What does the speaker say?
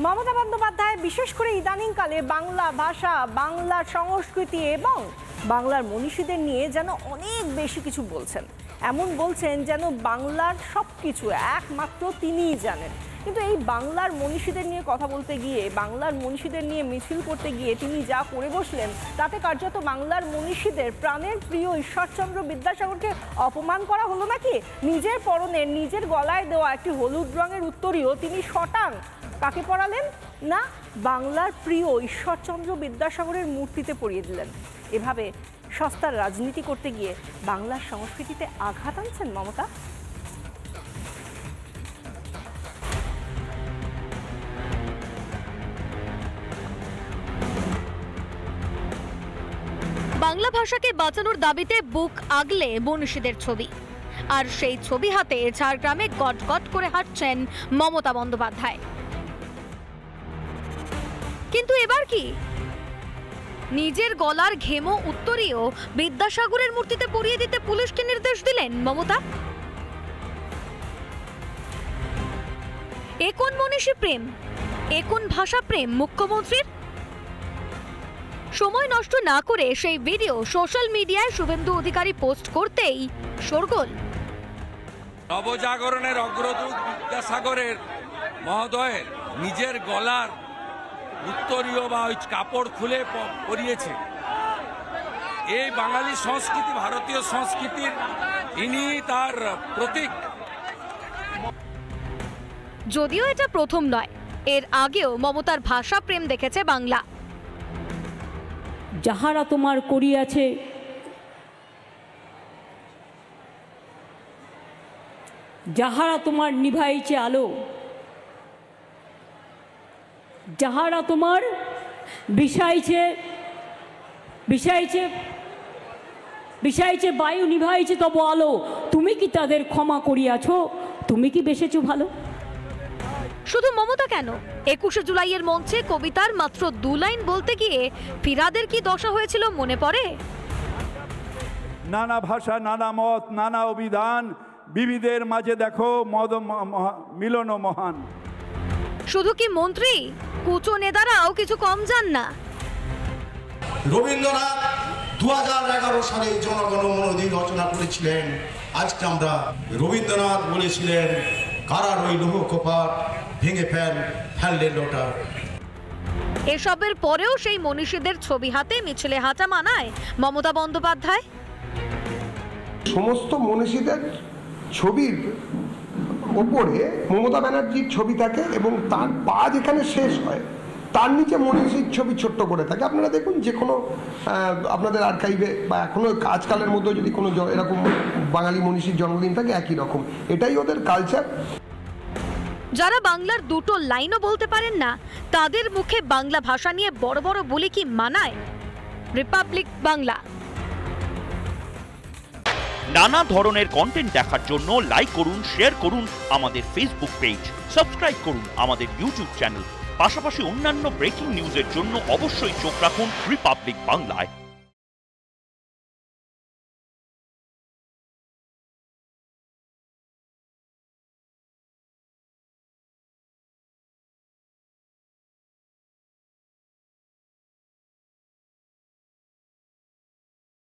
মমতা বন্দ্যোপাধ্যায় বিশেষ করে ইদানিংকালে বাংলা ভাষা, বাংলা সংস্কৃতি এবং বাংলার মনীষীদের নিয়ে যেন অনেক বেশি কিছু বলছেন। এমন বলছেন যেন বাংলার সব কিছু একমাত্র তিনিই জানেন। কিন্তু এই বাংলার মনীষীদের নিয়ে কথা বলতে গিয়ে, বাংলার মনীষীদের নিয়ে মিছিল করতে গিয়ে তিনি যা করে বসলেন, তাতে কার্যত বাংলার মনীষীদের প্রাণের প্রিয় ঈশ্বরচন্দ্র বিদ্যাসাগরকে অপমান করা হলো নাকি? নিজের পরনে, নিজের গলায় দেওয়া একটি হলুদ রঙের উত্তরীয় তিনি শটাং কাকে পরালেন? না, বাংলার প্রিয় ঈশ্বরচন্দ্র বিদ্যাসাগরের মূর্তিতে পরিয়ে দিলেন। এভাবে সস্তার রাজনীতি করতে গিয়ে বাংলার সংস্কৃতিতে আঘাত আনছেন মমতা। বাংলা ভাষাকে বাঁচানোর দাবিতে বুক আগলে মনীষীদের ছবি, আর সেই ছবি হাতে ঝাড়গ্রামে গটগট করে হাঁটছেন মমতা বন্দ্যোপাধ্যায়। কিন্তু এবার কি নিজের গলার ঘেমো উত্তরীয় বিদ্যাসাগরের মূর্তিতে পরিয়ে দিতে পুলিশকে নির্দেশ দিলেন মমতা? এ কোন মনীষী প্রেম, এ কোন ভাষা প্রেম মুখ্যমন্ত্রীর? সময় নষ্ট না করে সেই ভিডিও সোশ্যাল মিডিয়ায় শুভেন্দু অধিকারী পোস্ট করতেই শোরগোল। নবজাগরণের অগ্রদূত বিদ্যাসাগরের মহোদয়ের নিজের গলার উত্তরীয় বা ওই কাপড় খুলে পরিয়েছে। এই বাঙালি সংস্কৃতি, ভারতীয় সংস্কৃতির ইনি তার প্রতীক। যদিও এটা প্রথম নয়, এর আগেও মমতার ভাষা প্রেম দেখেছে বাংলা। যাহারা তোমার করিয়াছে যাহারা তোমার নিভাইছে আলো, যাহারা তোমার বিষাইছে বায়ু, নিভাইছে তব আলো, তুমি কি তাদের ক্ষমা করিয়াছ? তুমি কি বেসেছো ভালো? শুধু মমতা কেন, 21শে জুলাইয়ের মঞ্চে কবিতার মাত্র 2 লাইন বলতে গিয়ে ফিরাদের কি দশা হয়েছিল মনে পড়ে? নানা ভাষা, নানা মত, নানা অভিধান, বিবিধের মাঝে দেখো মিলন মহান। শুধু কি মন্ত্রী, কুচো নেতারাও কিছু কম যান না। রবীন্দ্রনাথ 2011 সালে জনগণ মন রচনা করেছিলেন। আজকে আমরা রবীন্দ্রনাথ বলেছিলেন, কারার ওই লৌহ কপাট ভেঙে ফেললে লোটা। এসবের পরেও সেই মনীষীদের ছবি হাতে মিছিলে হাঁটা মানায় মমতা বন্দ্যোপাধ্যায়। সমস্ত মনীষীদের ছবির ওপরে মমতা ব্যানার্জির ছবি থাকে এবং তার পা যেখানে শেষ হয় তার নিচে মনীষীর ছবি ছোট্ট করে থাকে। আপনারা দেখুন, যে কোনো আপনাদের আর্কাইভে বা এখনো আজকালের মধ্যে যদি কোনো এরকম বাঙালি মনীষীর জন্মদিন থাকে, একই রকম, এটাই ওদের কালচার। যারা বাংলার দুটো লাইনও বলতে পারেন না, তাদের মুখে বাংলা ভাষা নিয়ে বড় বড় বলে কি মানায়? রিপাবলিক বাংলা। নানা ধরনের কন্টেন্ট দেখার জন্য লাইক করুন, শেয়ার করুন আমাদের ফেসবুক পেজ, সাবস্ক্রাইব করুন আমাদের ইউটিউব চ্যানেল। পাশাপাশি অন্যান্য ব্রেকিং নিউজের জন্য অবশ্যই চোখ রাখুন রিপাবলিক বাংলায়।